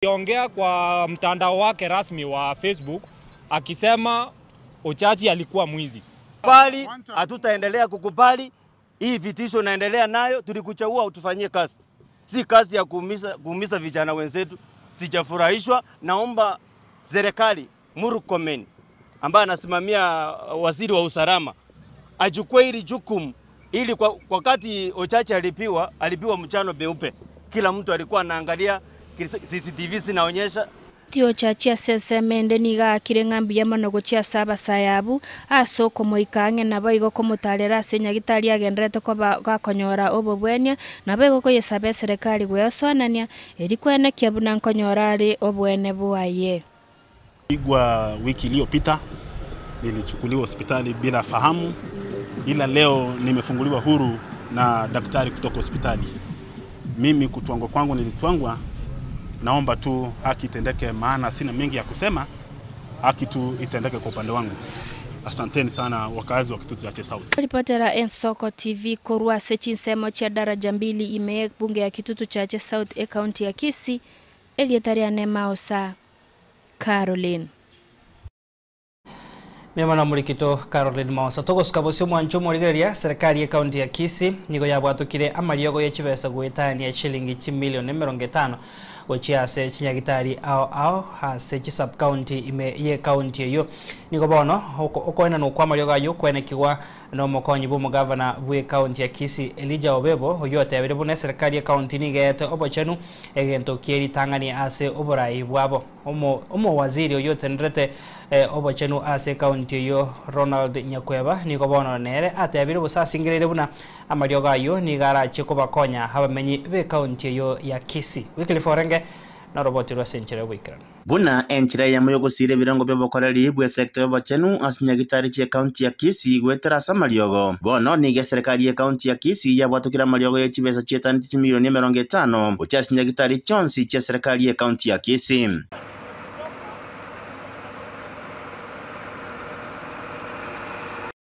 Aliongea kwa mtandao wake rasmi wa Facebook akisema Ochachi alikuwa mwizi. Bali hatutaendelea kukubali hii vitisho naendelea nayo. Tulikuchagua utufanyie kazi, si kazi ya kuumiza vijana wenzetu. Sijafurahishwa. Naomba serikali Murkomen ambaye anasimamia waziri wa usalama achukue hili jukumu, ili kwa wakati Ochachi alipiwa mchano beupe, kila mtu alikuwa anaangalia, CCTV zinaonyesha. Ochachi asesemende niga kirengambi yamanogo cia saba sayabu asoko moikange nabo igo komutarera senyagitari agendrete ko gakonyora obobwenia nabo igo ko yesabe serikali guyosonania eri kwenekia buna nkonyora ari obwene bwaye. Igwa wiki iliyopita nilichukuliwa hospitali bila fahamu, ila leo nimefunguliwa huru na daktari kutoka hospitali. Mimi kutwangwa kwangu nilitwangwa. Naomba tu haki itendeke, maana sina mengi ya kusema. Haki tu itendeke kwa upande wangu. Asanteni sana wakazi wa Kitutu Chache South. Ripotera Ensoko TV korwa sechinsemo cha daraja 2 ime bunge ya Kitutu Chache South county ya Kisii. Elietaria Nemaosa Caroline. Memana murikito Caroline Maosa togoska bosyo mwancho murigeria serikali ya county ya Kisii nigo yabwatukire amariogo y'ekibesa gwetania shilingi 1 milioni 50 gochiase chinyagitari ao hase chi sub county ime ye county yo nigo bono okoena no kwa mariogo ayo kwenekirwa no mokonyi bo governor bwe county ya Kisii Elijah Obebo oyote yabire bune serikali ya county nigete obochenu egento kieri tangani ase oborai bwabo omo waziri oyote ndrete obochenu ase county yo Ronald Nyakweba nigo bono nere ate yabire busasingirire buna amariogo ayo nigara chiko bakonya habamenyi be county yo ya Kisii wikili forenge na roboti rwa senchire wikran buna enchire ya muyogo sire birango bebokoreri bwe sector yobochenu asinyagitari che county ya Kisii gwetera samariogo bono nige serikali ya county ya Kisii yabwatukira mariogo y'ekibesa chetani milioni 50 uchasinyagitari chonsi che serikali ya county ya Kisii.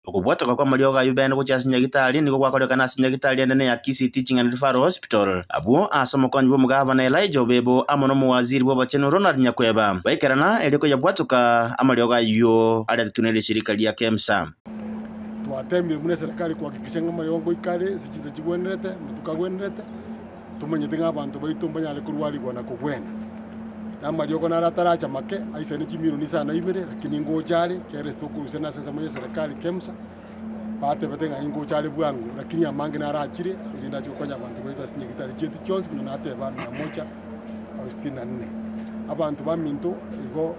Okubwatoka kwa mariogo ayo bene kuchasinyagitari niko kwakorekana asinyagitari nene ya Kisii Teaching and Referral Hospital abo asomokonyi bo mugavana Elijah Obebo amono mu waziri bobochenu Ronald Nyakweba baikerana eliko yabwatuka amariogo ayo ali tunele shirika lya KEMSA. Tuatembe mune serikali kuhakikisha ngoma mariogo ikale zikize kigwenderete mutukagwenderete tumenyete ng'abantu baitumba nyale kurwaligwa na kugwena amariogo narataracha make aise ni milioni sana ibere lakini ngochale kere stoku sena sasa mwe serikali KEMSA bate betenga ingochale bwangu lakini amange narachire ilinda chokonya abantu baita sinyagitari chetu chonse kuna ate ba 164 abantu ba minto igo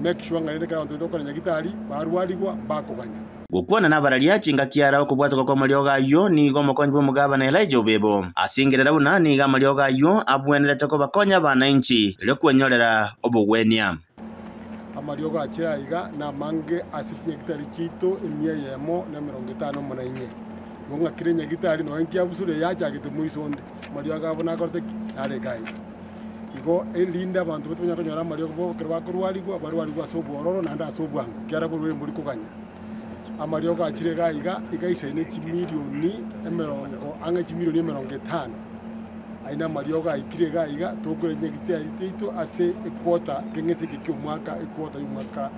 make sure ngale ka abantu tokora nyagitari barwaligwa bakoganya gukwana nabaralia chinga kiara okubwatoka kwa mariogo ayo nigo mokonyi bo mugavana Elijah Obebo asingirira buna niga mariogo ayo abwenerete ko bakonya bananchi ile kwenyorera obugwenia amariogo achira iga na mange asinyagitari chito emia yemo na 50 munanye gonga kirenya gitari no enki abusure yachagite muisonde mariogo abona korte are gai igo elinda abantu betunya konyora mariogo bo kerwa kurwaligwa barwaligwa sobororo na nda sobwangu kiara burwe muri kuganya amariogo achire gaiga igaise ne milioni 50 aina mariogo aikire gaiga tokore nyegitari tito ase equota kengese kikyo equota y'umwaka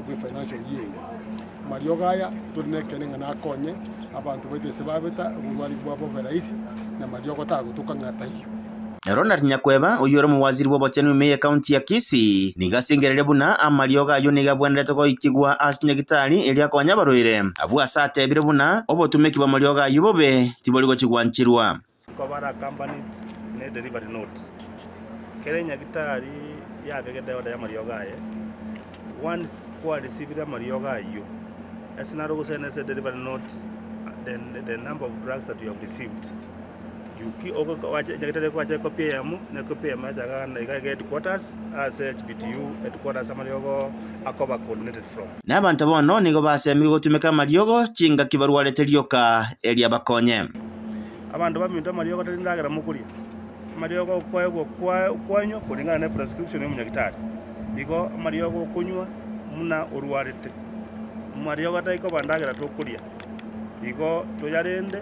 we financial year mariogo aya tulinekene ngana konye abantu baitese babeta ubwari bwabo beraisi na mariogo tagutuka ngata hiyo. Ronald Nyakweba uyoro mu waziri bobochenu ime county ya Kisii nigasingerere buna amariogo ayo nigabwenerete ko ikigwa asinyagitari elia konya baroire abu asate bire buna obotumeki ba mariogo ayo bobe tiboligo kigwanchirwa Kobara company ne delivery note kere nyagitari ya gede oda ya mariogo aye once kwa receive mariogo ayo esinaro gusene se delivery note then the number of drugs that you have received yuki oko waje nyagitari kwa copy yamu na copy ya jaga na headquarters as HBTU headquarters amariogo akoba coordinated from n'abantu bono nigo basemi gutumeka mariogo chinga kibarwareterioka elia bakonye abantu baminto mariogo tindagera mukuria mariogo kwanyo kulingana na prescription ya munyagitari igo mariogo kunywa muna urwarite mariogo taiko bandagera tokuria igo toyarende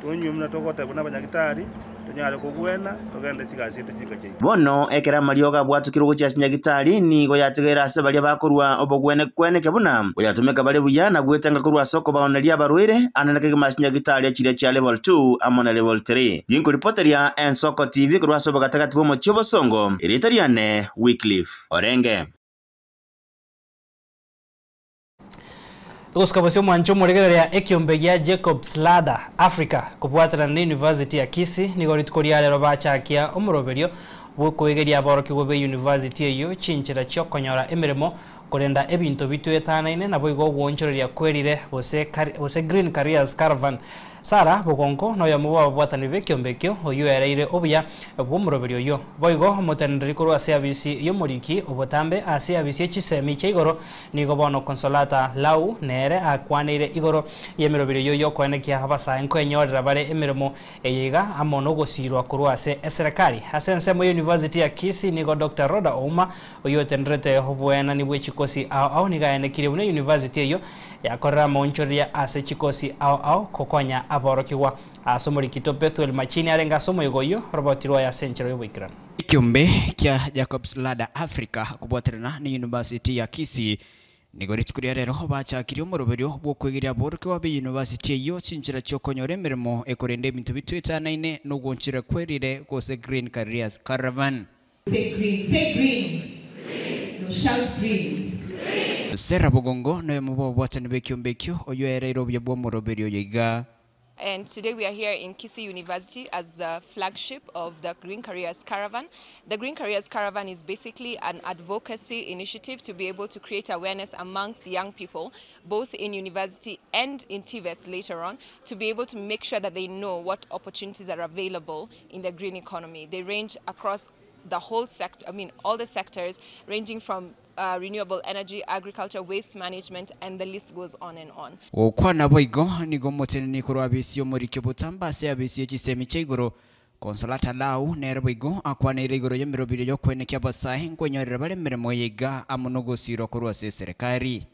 tonyumna togote kuna banyagitari tunyare kugwena tugende chigasite chikache bono ekera marioga bwatukire gucha Nyagitari ni go yatigera ase baria bakorwa obogwene kwene kebuna oyatumeka bale buyana gwetenga kurwa soko baoneria barwire ananake Nyagitari achire cha level 2 amona level 3 dinko reporteria Ensoko TV kurwa sobo gatagati bomo chobo songo iritariane Wycliffe Orenge. Tuguskabasio mwancho muregereria ekiombe ya Jacob's Ladder Africa kubwatana na University ya Kisii nigo ritukoria rero bachakia omuroberio bwokuigeria aboroki gobe University eyo chinchira chokonyora emirimo kurenda ebinto bitwetanaine nabo igo gwonchoreria kwerire bose Green Careers Caravan Sara Bogonko no yamuba bwatani bekiombe oyo ereire obuya bw'omuroberio yo boigo mutenderi kurwa service yo muriki obotambe a service chisemi cheigoro nigo bono consolata lau nere akwanire igoro yemiroberio yo kwenekia habasa enkonyorera bare emirimo eyiga amono gosirwa kurwa serikali asense mo University ya Kisii nigo Dr. Roda Ouma oyo tendrete hobwena ni bwechikosi au nigaenekire bune university eyo yakorera monchoria ase chikosi au kokonya aborokiwa asomori kitope twel machini arenga somo yogoyo robotirwa ya century yobuikran kiombe kia Jacob's Ladder Africa kubwaterana ni University ya Kisii nigoritsikuria rero bachakiri omuroberio bwokwegeria aboroki wa university yo chinchira chokonyora emirimo ekorende ebintu bitwetanaine no gwonchira kwerire gose Green Careers Caravan. Say green. No, shout green. Sera Bogongo no yamuba bwatani bekyombekyo oyo ereiro obya bw'omuroberio yiga. And today we are here in Kisii University as the flagship of the Green Careers Caravan. The Green Careers Caravan is basically an advocacy initiative to be able to create awareness amongst young people, both in university and in TVETs later on, to be able to make sure that they know what opportunities are available in the green economy. They range across the whole sector, all the sectors, ranging from renewable energy, agriculture, waste management, and the list goes on and on. Okwana boigo nigo motene ni kurwa bisio murike butamba se abisi chisemi cheigoro consolata lau nere boigo akwana irigoro yemirobire yo kwenekia basahe nkwenyorera bare mirimo yiga amonogo siro kurwa serikali.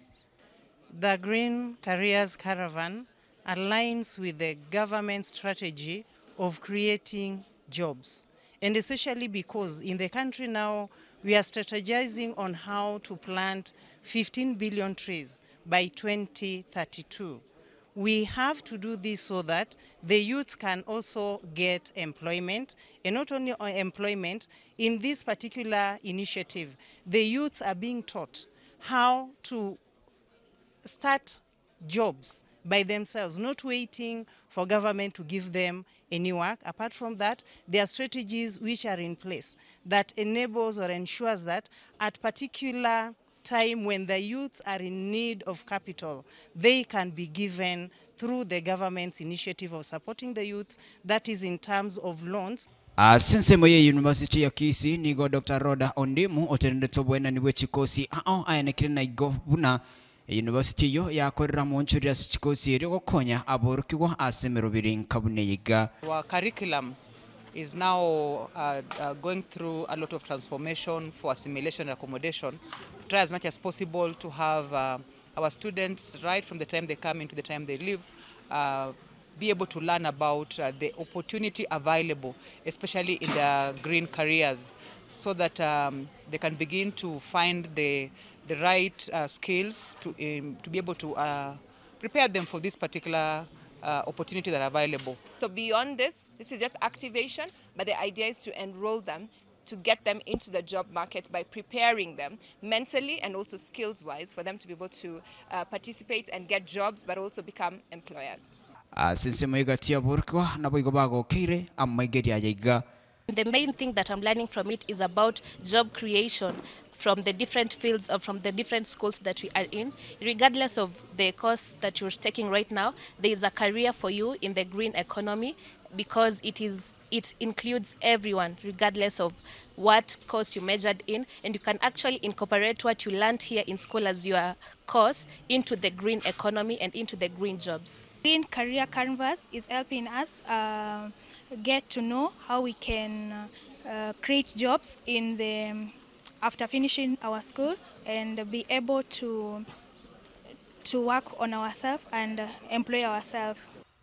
The Green Careers Caravan aligns with the government strategy of creating jobs, and especially because in the country now we are strategizing on how to plant 15 billion trees by 2032. We have to do this so that the youth can also get employment, and not only employment, in this particular initiative, the youths are being taught how to start jobs by themselves, not waiting for government to give them any work. Apart from that, there are strategies which are in place that enables or ensures that at particular time when the youths are in need of capital, they can be given through the government's initiative of supporting the youths, that is in terms of loans. Since moye University ya Kisii nigo Dr. Roda Ondimu otende tobwena niwe chikosi ayenekire na igo buna University yo yakorera monchoria chikosi ero gokonya aborokiwa asemerobiri nkabune yiga. Our curriculum is now going through a lot of transformation for assimilation and accommodation. Try as much as possible to have our students, right from the time they come into the time they leave, be able to learn about the opportunity available, especially in the green careers, so that they can begin to find the right skills to be able to prepare them for this particular opportunity that are available. So beyond this is just activation, but the idea is to enroll them, to get them into the job market by preparing them mentally and also skills-wise for them to be able to participate and get jobs, but also become employers. Since moigatia borkwa na boigo bago kire amaigeria yiga. The main thing that I'm learning from it is about job creation from the different fields or from the different schools that we are in. Regardless of the course that you're taking right now, there is a career for you in the green economy because it includes everyone regardless of what course you majored in, and you can actually incorporate what you learned here in school as your course into the green economy and into the green jobs. Green Career Canvas is helping us get to know how we can create jobs in the after finishing our school and be able to work on ourselves and employ ourselves.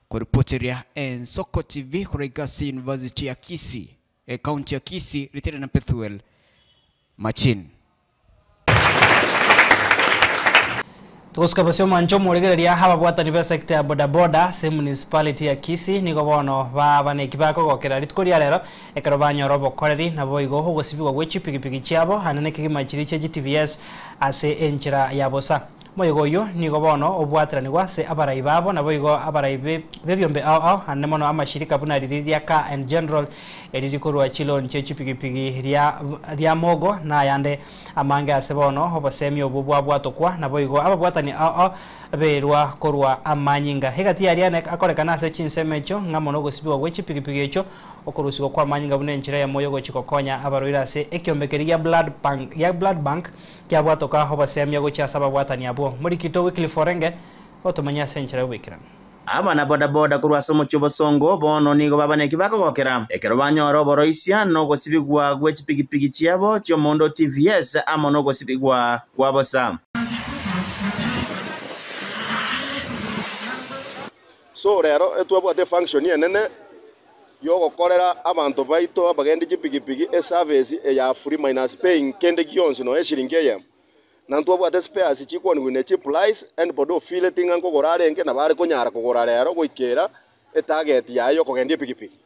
kuripoteria Ensoko TV kurigasi University ya Kisii county ya Kisii Ritira na Pethuel Machin. Tukuskabasio mancho muregereria haba bwatani ba sector ya bodaboda se municipality ya Kisii nigo bono bane kibako gokera ritkoria rero ekero banyoro bokoreri nabo igo ho gosibigwa gwechi pigipigi chiabo hanene kigimachiri che GTVS ase enchira ya bosa moyego yo nigo bono obwatrani gwase abarai babo nabo igo abarai bebyombe ao hanene mono amashirika buna ririria ka and general eririkorwa chilon che chipigipigi ria mogo na yande amange ase bono obasemi obubwa bwatokwa nabo igo ababwatani ao berwa korwa amanyinga hegati ariane akorekana ase chinsemecho ngamono gosibigwa gwechi pigipigi echo okorusigo kwa manyinga bune enchira ya moyogo chikokonya abaroira ase ekyombekeri ya blood bank kya bwatoka obasemi gocha saba bwatani abo muri kito weekly forenge otomanya ase enchira wikira abana bodaboda kurwa somo chobosongo bono nigo babane kibako gokera ekero banyoro boroisia no gosibigwa gwechi pigipigi chiabo chomondo TVS amo no gosibigwa gwabosa. So rero etwabwate function yenene yo gokorera abantu baito abagendi chipigipigi service ya free minus paying kende gionzi no eshiringi ye na twabwate spares chikwoni wine chip price and bodo file tinga ngogorarenge na bari kunyara kugora rero goikera target yayo kogendi pigipigi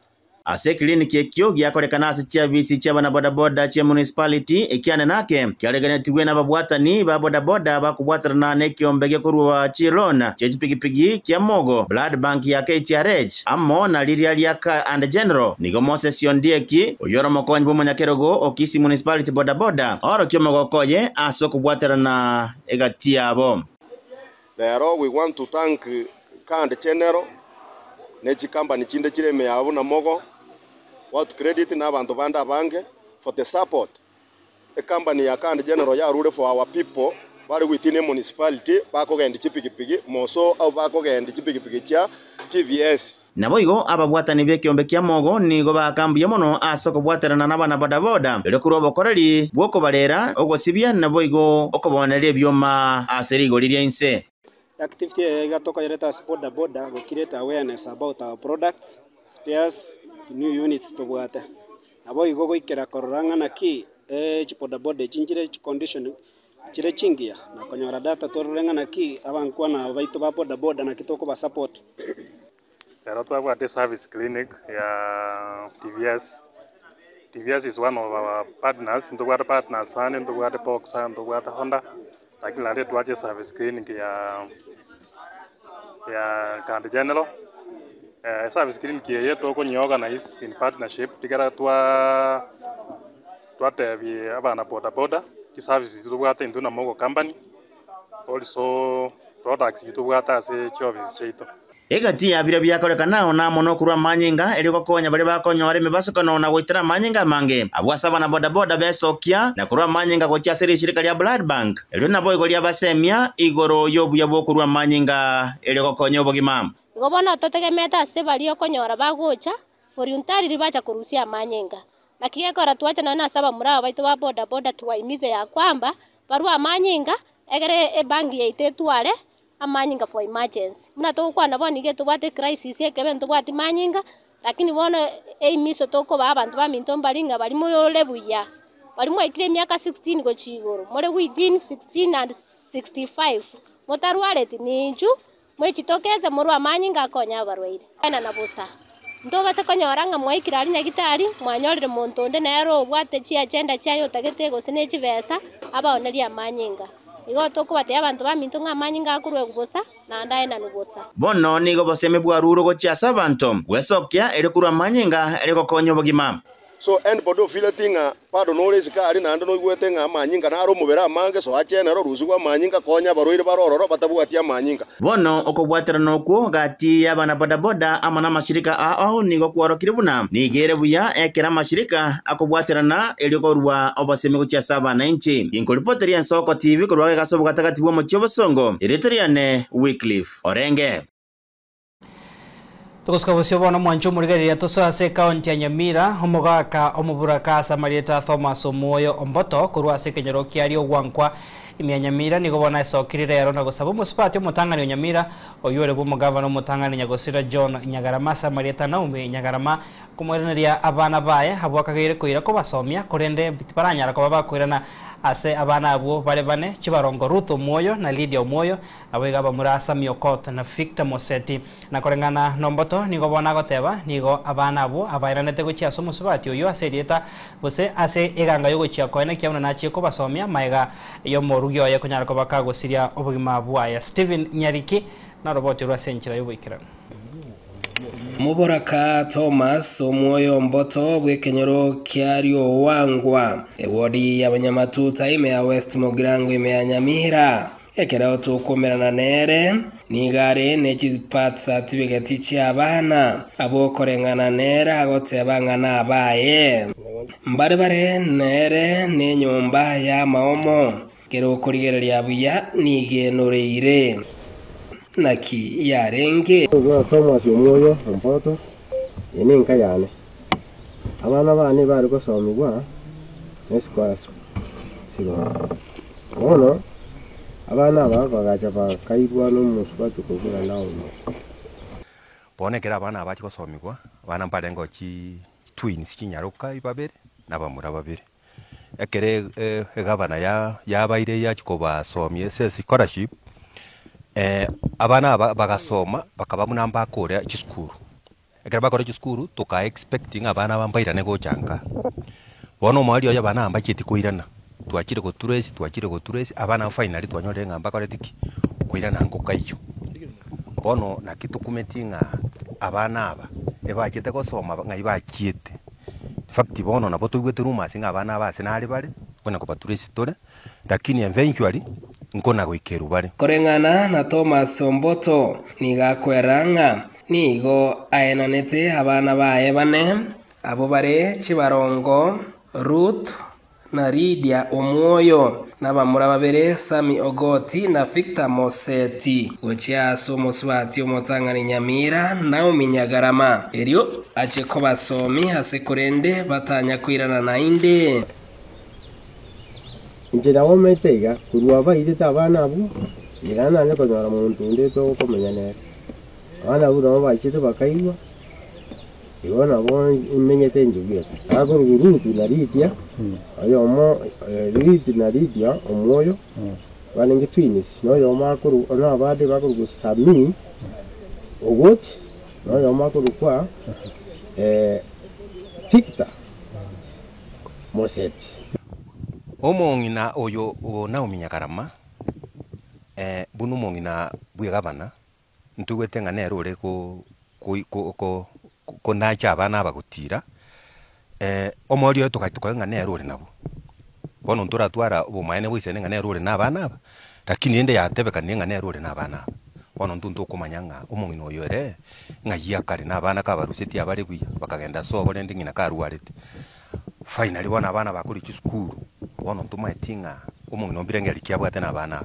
ase kliniki ekyo gyakorekana ase chiabisi chiabana bodaboda chia municipality ekiane nake kyareganetiwe na babwatani ba bodaboda bakubwatarana nekyombege kurwa chilona chepigipigi kya mogo blood bank ya KTRH amo na liria liaka and general nigo Moses Yondieki oyoro mokonyi bomonyakerogo okisi municipality bodaboda oro kyomogo koye aso kubwatarana egatiabo. There we want to thank Kand General nechi company chinde chireme yabo na mogo what credit na abantu banda bange for the support a company ya Kand General ya rule for our people bari within a municipality bako gendi chipigipigi moso au bako gendi chipigipigi cha TVS nabo igo ababwatani bekyombe kya mogo nigo bakambuye mono asoko bwaterana nabana bodaboda elekuro bokoreri bwoko balera ogosibya nabo igo okobonera ebyoma aserigo liria inse. Activity gatoka yereta bodaboda go create awareness about our products, spares, new units to bwate. Nabo igo goikera kororanga na ki bodaboda chinjire condition chire chingia na konyora data torenga na ki abankwa na baito ba bodaboda na kitoko ba support. There are service clinic ya TVS. TVS is one of our partners. Into what partners man into what Boxer into what Honda. Lakini lade tuache service clinic ya Kand General. Service clinic yetu ko ni organize in partnership tigara tuate bi abana boda ki services tuwate into na mogo company. Also products tuwate ase chovis cheito. Egati abira byakorekana na mono kurwa manyinga eriko konya bari bakonyore mebasokano na goitira manyinga mange abwasaba na bodaboda besokia na kurwa manyinga gocha seri shirika lya blood bank elio na boy golia basemia igoro yobu yabo kurwa manyinga eriko konya obogima gobona totegemeta se bali konyora bagocha voluntary ribacha kurusia manyinga na kigekora tuacha na saba murao baito ba bodaboda tuwaimize ya kwamba barua manyinga egere bangi yeite tuare amanyinga for emergency muna to kwa naboni ge to bate crisis ekebe to bate manyinga lakini bona miso toko ba abantu ba minto mbalinga bali moyo lebuya bali mo ikire miaka 16 go chigoro more within 16 and 65 motarware tiniju mwe chitokeza morwa manyinga konya barwaire ana nabusa ndo base konyoranga mwe ikirali nyagitari mwanyorire montonde nero bwate chi agenda chayo tagete go senechi besa abaoneria manyinga igo toko bate abantu baminto ngamanyinga akurwe kubosa na ndaye na nubosa bono nigo boseme bwaruro go chia sabanto wesokia ere kurwa manyinga ere go konyo bogima so and bodo filetinga pado no lezikari na ndo igwete nga manyinga na ro mubera mange so achene ro ruzu kwa manyinga konya baroire barororo batabwatia manyinga bono okobwatira nokwo gati abana bodaboda amana mashirika ao nigo kwaro kiribuna nigere buya ekera mashirika akobwatirana elikorwa obaseme go chia sabana inchi inkolipoteria Ensoko TV kurwa gasobo gatagati bwo mu Chobosongo Iritoriane Wycliffe Orenge. Tukuskabusio bono mwancho murigeria toso ase county ya Nyamira omogaka omuburaka Samarieta Thomas Omoyo Omboto kurwa ase kenyoro kiario gwankwa imia Nyamira nigo bona esokiri rero na gusaba umusipati umutangani Nyamira oyore bo mugavana umutangani Nyagosira John Nyagarama Samarieta Naomi Nyagarama kumwereneria abana baye habwakagire kuira ko basomya kurende baranyara ko bakwirana ase abana abo bare bane Chibarongo Ruth Omoyo na Lydia Omoyo abega bamurasa Miokot na Victor Moseti na korengana nomboto nigo bona goteba nigo abana abo abairanete gochia somusubati oyo aserieta bose ase eganga yo gochia koena kiauna na chiko basomya maiga yo morugyo ya kunyara ko bakagosiria obugima bwaya Steven Nyariki na roboti rwa senchira yo bikira Muboraka Thomas Omoyo Mboto bwekenyoro kiario wangwa ewodi y'abanyamatuta ime ya West Mogirango ime ya Nyamira ekera tukomerana nere nigare nekipatsa tibegati cy'abana abokorengana nere agotse bangana abaye mbare nere ne nyumba ya maomo kero kurigereria buya nigenureire naki yarenge Thomas Omoyo Mboto yene nkayane abana bane bari gusomigwa neskwasa sibo ono abana bagacha bakaibwa n'umusubati kugura nawo bonekera abana abachi gusomigwa abana mparengo chi twins kinyaruka ibabere nabamura babere ekere gavana ya baire ya chikoba somye scholarship abana bagasoma bakaba munamba akore chiskuru ekera bakore chiskuru tuka expecting abana bambaira nego changa bono mwali oya bana amba chiti kuirana twachire ko turesi abana finally twanyore ngamba kore tiki kuirana nkokaiyo bono na kitu kumetinga abana aba ebachite gosoma ngai bachite fact bono na boto gwete ruma singa abana base nali bale kona ko paturesi tore lakini eventually nkona goikeru bale korengana na Thomas Omboto nigakweranga nigo aenanete abana bae bane abo bare Chibarongo Ruth na Lydia Omoyo nabamura babere Sami Ogoti na Victor Moseti gochia somuswati umutangani Nyamira Naomi Nyagarama eryo achiko basomi hasekurende batanya kwirana na inde njira wometega kurwa bairita abana abo irana ne konyora muntu ndeto komenya ne abana abo no bachite bakaigwa ibona bo imenyete njuye Ruth na Lydia ayomo Ruth na Lydia Omoyo balingi twins no yoma kuru ona abade bakuru Sami Ogoti no yoma kuru kwa Victor Moseti omongina oyo Naomi Nyagarama bunu mongina bwe gavana ntugwete ngane rore ko nacha abana bagutira omorio tukatuko ngane rore nabo bono ntura twara bumaene bwise ngane rore nabana aba lakini ende yatebeka ngane rore nabana bono ntuntu kumanyanga omongina oyo ere ngayia kare nabana kabaruseti abari bwiya bakagenda so bolendi ngina karuarete finally bona abana bakuri chiskuru bono ntumaitinga omongina ombirengeri kiabwate nabana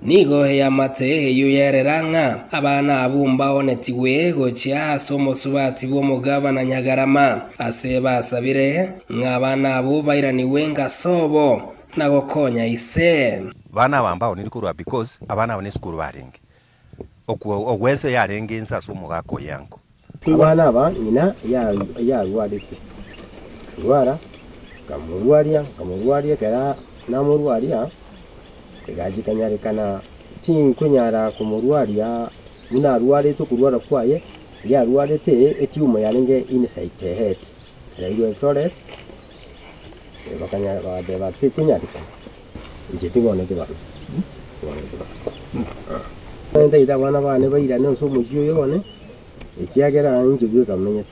nigo ya mate yuyereranga abana abumba onetiwe gochia somo subati bo mugavana Nyagarama aseba asabire ngabana abo bairaniwe ngasobo nagokonya ise bana bambao nilikurwa because abana bane skuru barenge ogwese yarenge nsa somo gako yango abana aba ina ya ruarite ruara kamurwaria kera namurwaria gaji kanyarikana tinkunyara kumurwaria muna ruare to kurwara kwaye ya ruare te etiumo yarenge inside head radio flore bakanya ba de ba tinkunyarika njeti bone de ba nda ida wana bane baira no so mujiyo yone ikiagera njugwe kamenye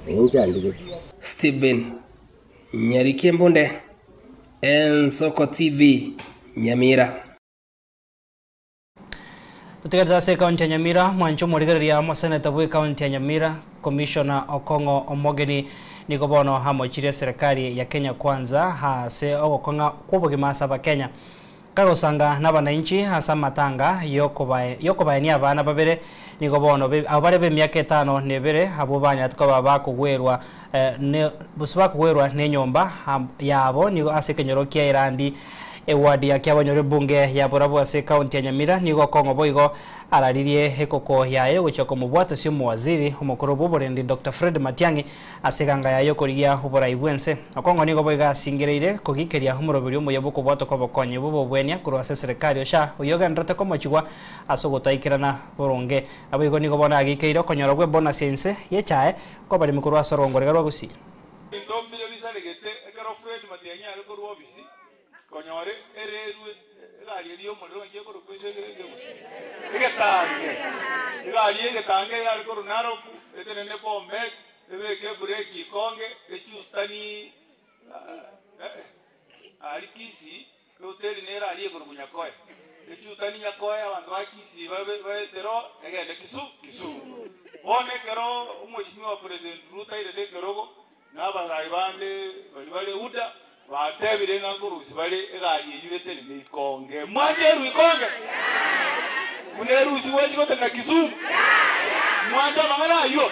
enjandike Steven Nyariki Mbonde Ensoko TV Nyamira tutegereza se kaunti ya Nyamira mwancho murigereria moseneta bwe kaunti ya Nyamira Commissioner Okongo Omogeni nikobono hamochire serikali ya Kenya Kwanza hase ogokonga kubugima saba Kenya kagosanga n'abananchi hasa matanga yokobaye abana babere nikobono abare be myaka 5 nebere abo banya tukaba bakugwerwa ne busaba kugwerwa ne nyomba yabo niko ase kenyoro kya irandi ewadi ya kiabanyore bunge ya Borabwase county ya Nyamira nigo kongo boigo araririe hekoko yayo guchoko mubwata sio muwaziri umukuru buborendi Dr. Fred Matiang'i aseganga yayo korigia ubora ibwense akongo nigo boiga singireire kugikeria umurobiri umuyoboko bwato ko bokonye bubo bwenia kurwase serikali osha uyoga nrate ko machigwa asogotaikirana boronge aboigo nigo bona agikeiro konyorogwe bonus yense yechae ko bari mukuru asorongorega rwagusi ndombire bisaregete ekero Fred Matiang'i ari ko rwobisi konyore ererwe gari rio muliro ngiye ko rukwese igetange ari ko runaro etenene bombe ebeke breki konge echustani ari kisi hoteli nera ali ko runyakoya echustani nyakoya abantu bakisi babetero egende kisu one kero umushimwa wa president Ruto ire kerogo n'abarayi bande bali uda batebire ngangurusi bali egari yubete ni konge mwanje ruikonge munerusi weji kote na Kisumu mwanje mangana yo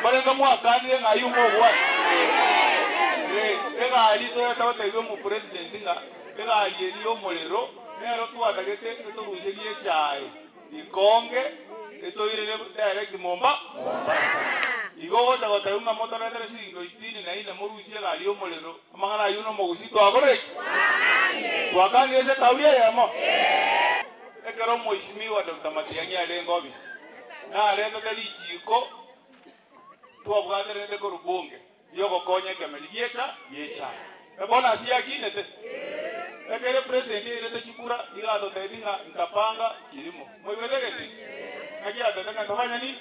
balenga mwakanire ngayumo bwa egari to tawote mu president nga egari yo molero nero twatagete turusirie chai ikonge etoirere direct Momba igogo tagota una moto na 360 na ina morusi gari yo molero amangana yuno mogusito agore twakani ese kauria yamo ekero mheshimiwa Dr. Matiang'i alengo obisi na lendo talichiko twabwaterete ko rubunge yogo konye kameligecha yecha ebona siakinete ekere president irete chikura igado tedinga ntapanga kilimo moiwetegete akia tatanga tafanya nini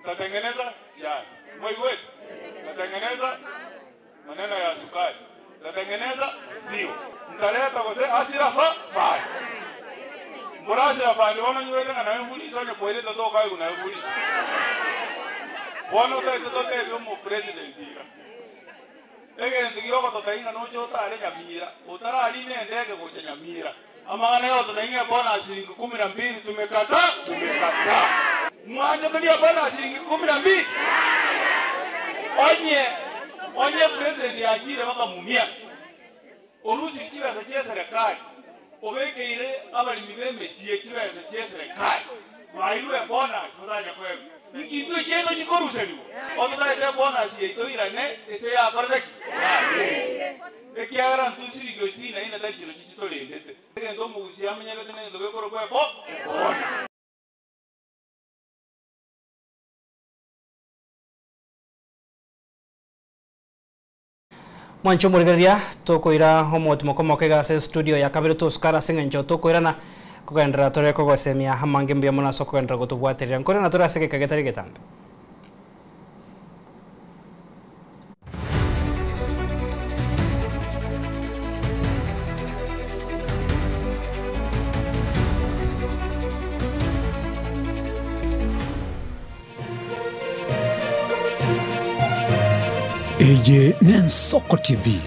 tatengeneza chai moiwet tatengeneza maneno ya sukari tatengeneza ziwa mtaleta kose asirafa fai murasira fai wana nywele na mvuli sonye poile toto kai kuna mvuli wana utatote yo mu president ira ege ndigiro ko totainga no chota ale Nyamira utara aline ndege ko Nyamira amagana yo totainga bona shilingi 12 tumekata mwanje tani bona shilingi 12 onye president ya jira baka mumias orusi kiba za serikali obekeire abali mibembe siye kiba za serikali waiwe bona sodanya kwewe ikintu cyendo kikoruseliwo omutaite bona siye toirane ese ya kordaki ekiara ntusiri gosina ina takiro kitolendete ndo mugusi amenyerete nendo bekoro kwepo bona mwancho murigeria tokoira homoti mokomoke gase studio ya kabiro to skara singencho tokoirana kugendera tore ko gosemia hamange mbia mona soko endra go tubwaterira nkore na tora seke kagetari getambe Eye Nensoko TV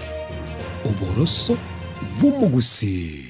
Oboroso bumugusi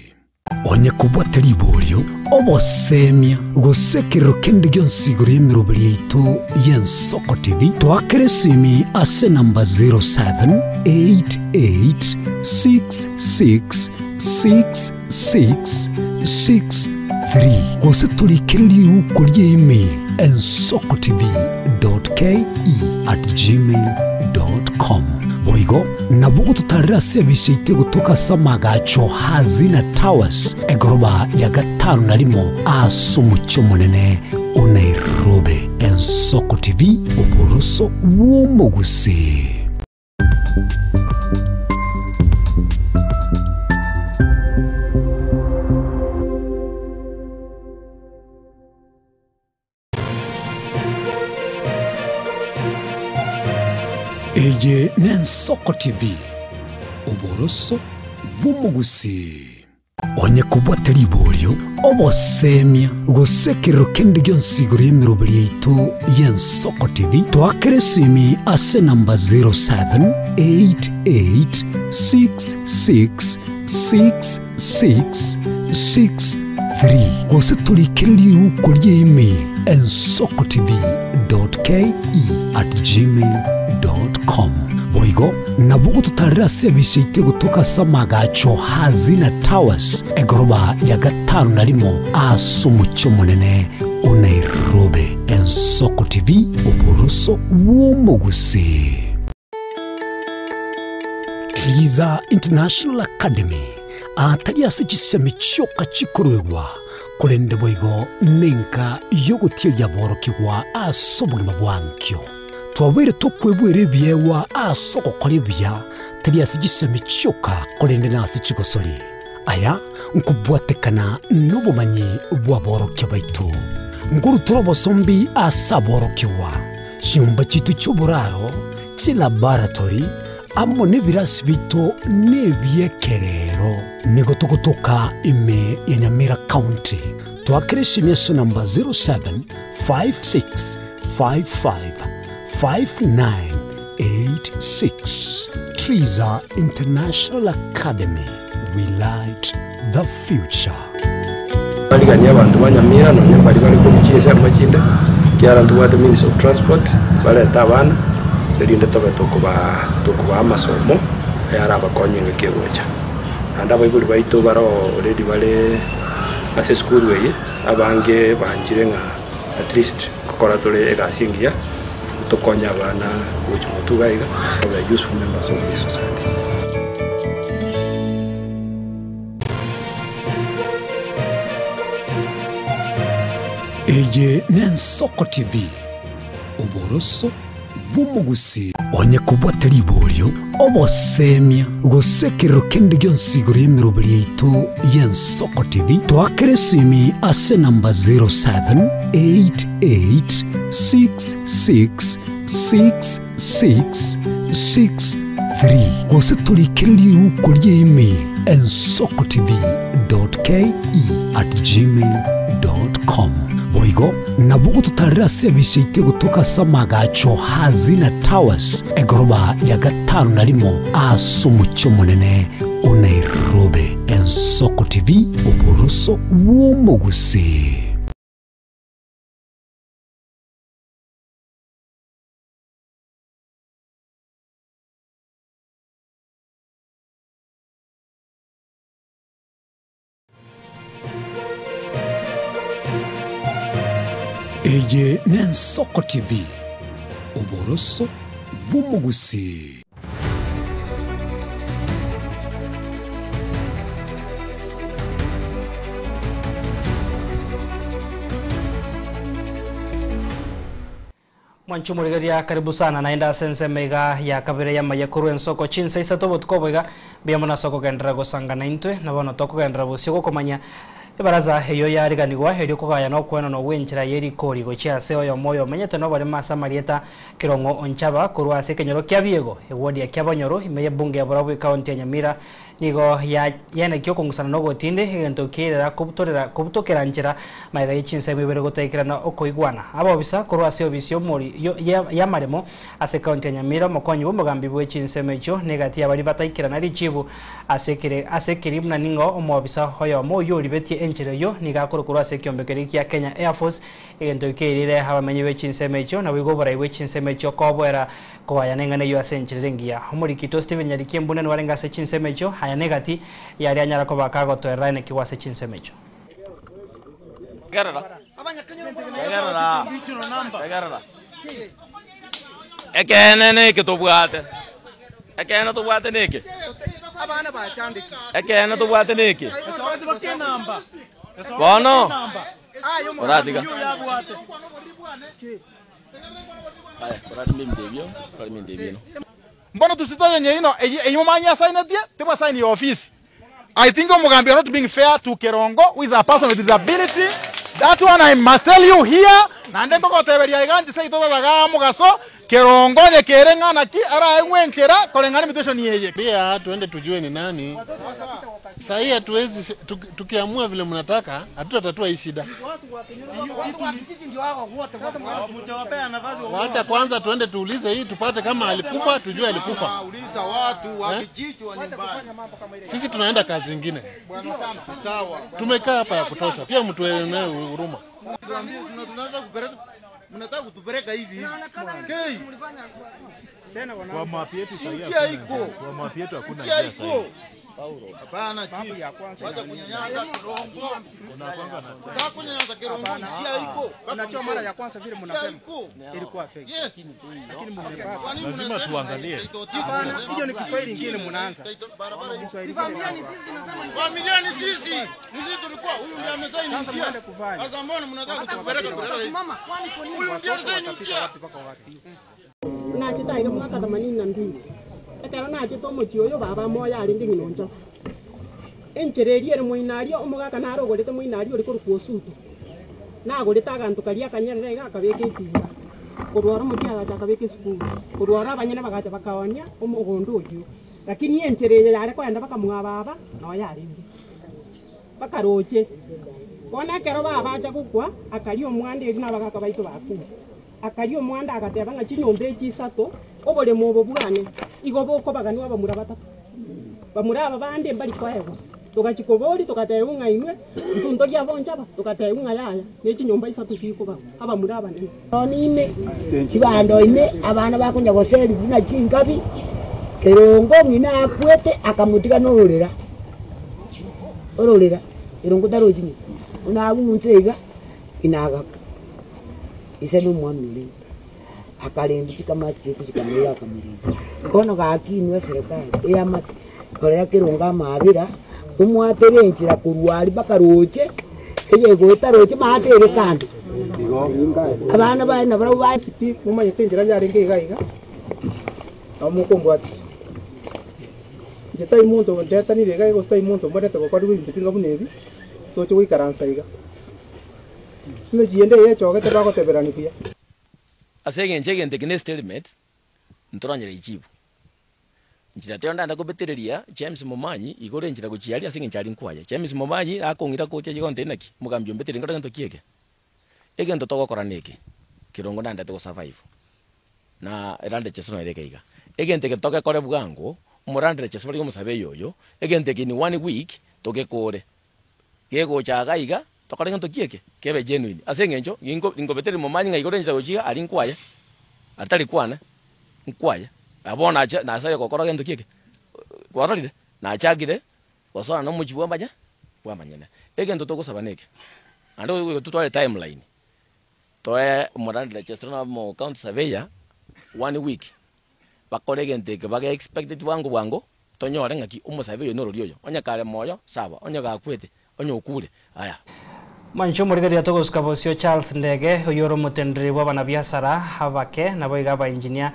onye kubwatari iborio obosemia gusekero kende gyonsigoro yemirobiri yaitu y'Ensoko TV twakeresimi ase namba 0788666663 gose turikiriri ukuri email ensokotv.ke@gmail.com boigo nabugo tutarira service ite gutuka samagacho hazina towers egoroba ya 5 narimo asumucyo munene o Nairobi. Ensoko TV oboroso womugusi. Eye Nensoko TV oboroso bumugusi onye kubwatari iborio obosemia gusekero kende gyonsigoro yemirobiri yaitu y'Ensoko TV twakeresimi ase namba 0788666663 gose turikiriri ukuri email ensokotv.ke@gmail.com boigo boigo nabugo tutarira service ite gutoka Samagacho Hazina Towers egoroba ya 5 asumucyo munene Nairobi. Ensoko TV oboroso w'omugusi. Twiza International Academy atari asichisemi choka chikorwewa kulende boigo nenka yogotiria borokigwa asobugima bwankyo twabere tokwebwere byewa asoko kolibya tari asichisemi choka kulende nasi chigosori aya nkubwatekana nobumanyi bwa borokya baitu nguruturo bosombi asaborokiwa shimba chitu cy'uburaro ci laboratory amo n'ibirasi bito n'ebyekerero nigo tukutuka ime ya Nyamira County twakirisha imyeso namba 0756555986. Twiza International Academy, we light the future. Baliganya abantu banyamira no nyambali bali ku bikiza amachinde kyara ntuwate Ministry of Transport baleta abana erinde tokuba amasomo yara abakonyenge kegocha anda bayibuli bayito baro already bale ase school way abange banjire nga at least kokora tole egasingia tokonya abana which mutugaiga are useful members of this society. Eye Nensoko TV oboroso bumugusi onye kubwata libolyo obosemya gusekero kende gyonsiguro yemirobiri yitu y'Ensoko TV twakeresimi ase namba 0788666663 gose tulikiriri uko email ensokotv.ke@gmail.com. Boigo nabugo tutarira service ite gutoka Samagacho Hazina Towers egoroba ya 5 asumucyo munene Nairobi. Ensoko TV oboroso w'omugusi. Eye Nensoko TV oboroso bumugusi. Mwanchu murigaria karibu sana naenda sense mega ya kabere ya mayakuru Ensoko chinsa isa tobo tukoboiga biyamona soko gendera gosanga naintwe nabono toko gendera busiko komanya baraza heyo yariganirwa heri kugaya no kwena no winchira yeri kori gochia seo yo moyo menyete no bari masa marieta kirongo onchaba kurwa se kenyoro kya biego ewodi ya kyabonyoro imeye bunge ya Borabu county ya Nyamira nigo yana kyo kongusana no gotinde hegento kirera kubutokera nchira maiga yichinse mibere gotekirana okoigwana abo bisa kurwa se obisyo mori ya maremo ase county ya Nyamira mokonyi bomugambi bwechinse mecho negati abari bataikirana richibu asekiri mna ningo omobisa hoyo moyo ribetie enchire yo nigakoro kurwa se kyombekeri kya Kenya Air Force egento kirire habamenyi bechinse mecho na wigo bara wechinse mecho kobwera kwa yanengane yo asenchire ngia muri kito Steven Nyarikie mbune warenga se chinse mecho haya negati yari anyara ko bakago to erane kiwase chinse mecho garara ekene neke tobwate ekene tobwate neke abana bachandiki ekene tobwate neke bono oradiga Mbona tusitoye ino eyimanya sign tie tema sign your office. I think Mugambi are not being fair to Kerongo who is a person with disability. That one I must tell you here. Nande koko teberia iganji sei todo daga mugaso Kerongo ye kerenga na ki ara enwenchera kolengani mutation yeye. Pia tuende tujue ni nani. Sahi hatuwezi tukiamua vile mnataka hatutatatua hii shida. Wacha kwanza tuende tuulize hii tupate kama alikufa tujue alikufa. Uliza watu wa kijiji wa nyumbani. Sisi tunaenda kazi nyingine. Sawa. Tumekaa hapa ya kutosha. Pia mtu ene huruma. Tunaanza kupeleka mnataka kutupeleka hivi. Kwa mapi yetu sahihi. Njia iko. Kwa mapi yetu hakuna Njia njia sahihi. Paulo. Hapana chief. Wacha kunyanyasa Kirongo. Unakwanga na Unataka kunyanyasa Kirongo, njia iko. Unachoma mara ya kwanza vile mnasema. Ilikuwa fake. Lakini mmepata. lazima tuangalie. Hapana, hiyo ni Kiswahili kingine mnaanza. Barabara Kiswahili. Familia ni sisi. Ni sisi tulikuwa huyu ndiye amesaini njia. Sasa mbona mnataka kutupeleka mama? Huyu ndiye amesaini njia. Nachitaika mwaka 82. Ekero nachita omochio oyo baba moya ari nding'inoncha. Enchererie ere moinario omogaka narogorete moinario ori korwa osuto. Nagorete aganto karia akanyerere iga akabeka etinga. Korwara omochio agacha akabeka esukuru. Korwara abanyene bagacha bakaonia omogondo oyo. Lakini enchererie yare kwenda bakamwa baba noya ari ndi. Bakaroche. Bona ekero baba acha gukwa akari omwande eri nabagaka baito bakuma. Akari omwanda agateba ng'a chinyomba echisato obole mobo bwane igo boko bagani abamura batatu bamura aba bande mbali kwaego tugachikobori tugateunga inwe ntundo gya bonjaba tugateunga yaya nechinyomba isato kikuba abamura abanene onine chibando ine abana bakunja goseri dina chingabi Kirongo ngina akwete akamutika nororera ororera Kirongo tarojini unagu munsega inaga ise no mwamire akalembi chikamati chikamira akamira kono gakinwe serikali eyama korera Kirongo mabira umwatere enchira kurwari bakaroche eye goita roche matere kandi abana bana baro ba sipi muma yetenjira yarenge igaiga amukongo ati jetai muntu ndeta ni rega go stai muntu mbere to kwa rwindi tinga bunebi to cyo ikaransa iga sino jiende ye choge te bako teberani pia asege njege ndekine statement ntoranyere ijibu njira tionda ndakobetereria James Momanyi igore njira guchiali asege nchali nkwaya James Momanyi akongira kotia jigonte naki mugambyo mbetere ngora nto kiege ege nto togokora neke Kirongo ndanda to survive na erande chesono erekeiga ege nteke toke kore bwango umurandire cheso bali musabe yoyo ege nteke ni 1 week toke kore yego chaga iga tokore nto kiege kebe genuine asege ncho ingo betere Momanyi ngaigore njira guchiga ali nkwaya atali kwana nkwaya abona acha na sayo kokora gento kieke kwarorire na achagire wasona no mujibu ambaja bwamanyene egento tokosaba neke ando tutwale timeline toe murandire chestrona mo count surveyor 1 week bakore gente ke baga expected wango tonyore ngaki umusabe no roryo onya kare moyo saba onya gakwete onya okure aya Mancho murigeria togoska bosio Charles Ndege oyoro mutendri bwana biashara habake na boiga ba engineer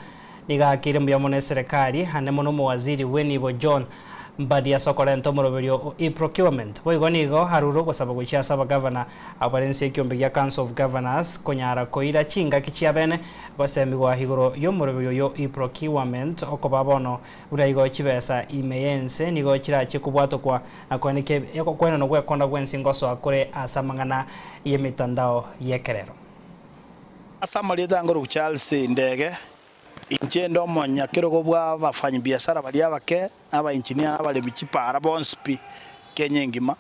niga kiremu ya mone serikali hanemo no waziri Wenibo John Mbadia Sokorento moroberio e-procurement boigo nigo haruro gosaba guchia saba governor abarense kiombe ya Council of Governors konyara koira chinga kichia bene basemi gwa higoro yo moroberio yo e-procurement okobabono uraigo chibesa imeyense nigo chirache kubwato kwa akwanike yako kwena no gwekonda gwensingoso akore asamangana yemitandao yekerero asamali tangoro Charles Ndege inchendo monya Kirongo bwa bafanyi biashara bali abake aba engineer abale michipara bonspi Kenya ngima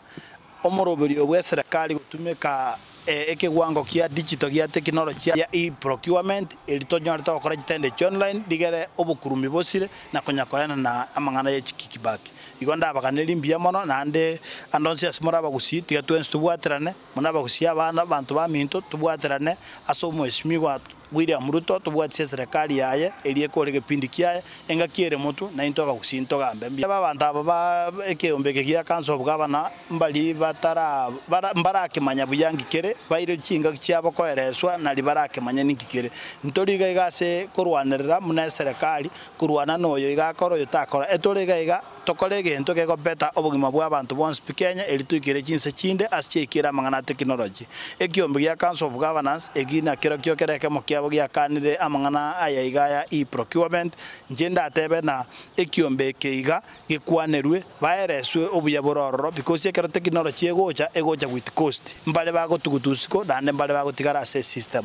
omoroberio bwa serikali gutumika ekegwango kia digital kia technology ya e-procurement elitonyora tokora kitende online digere obukurumi bosire na konyakoyana na amangana ya chikikibaki igonda abakaneli mbia mono nande andonse asimora bagusi tiga twense tubwaterane mona bagusi abana bantu ba minto tubwaterane asomo esmigwa William Ruto tubwatse serikali yaye eliye kore gepindi kiaye enga kiere mutu na intoka kusintoka mbembi abantu aba ekeombeke kia Council of Governors mbali batara mbarake manya buyangi kere baire chinga kiabo koereswa na libarake manya nikikere ntoriga igase kurwanirira muna serikali kurwana noyo igakoro yotakora etoriga iga tokorege ntoke go beta obugima bwa abantu bonse Kenya elitukire chinse chinde asichekira mangana technology ekiombe kia Council of Governors egina kero kyokereke mokiabo gia kanire amangana aya igaya e-procurement njenda atebe na ekiombe keiga gikwanerwe baereswe obuya bororo because ekero technology egocha with cost mbale bago tugutusiko dande mbale bago tigara assess system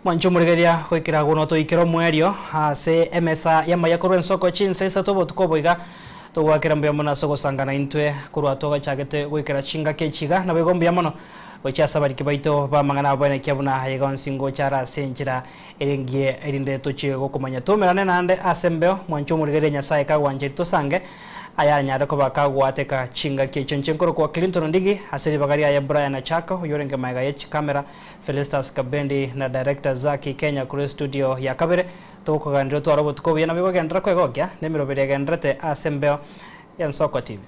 Mancho murigeria kwikira guno toikero mwerio ase emesa ya mayakoro ensoko chinse satobo tukoboiga tugwakira mbya mona sogo sangana intwe kurwa toga chagete gwikira chinga kechiga na begombe ya mono gocha sabari kibaito ba mangana bane kyabuna yegon singo chara senjira erengie erinde tochi gokomanya tumerane nande asembeo mwancho murigere nyasaye kagwanje tusange aya nyada ko bakagwateka chinga kechonchenkoro kwa Clinton Ndigi asiri bagari ya Brian Achako yorenge maiga yech camera Felistas Kabendi na director Zaki Kenya kuri studio ya Kabere toko gandiro to robot ko yana bigo gendra ko egokya nemiro bere gendrete asembeo ya Nsoko TV.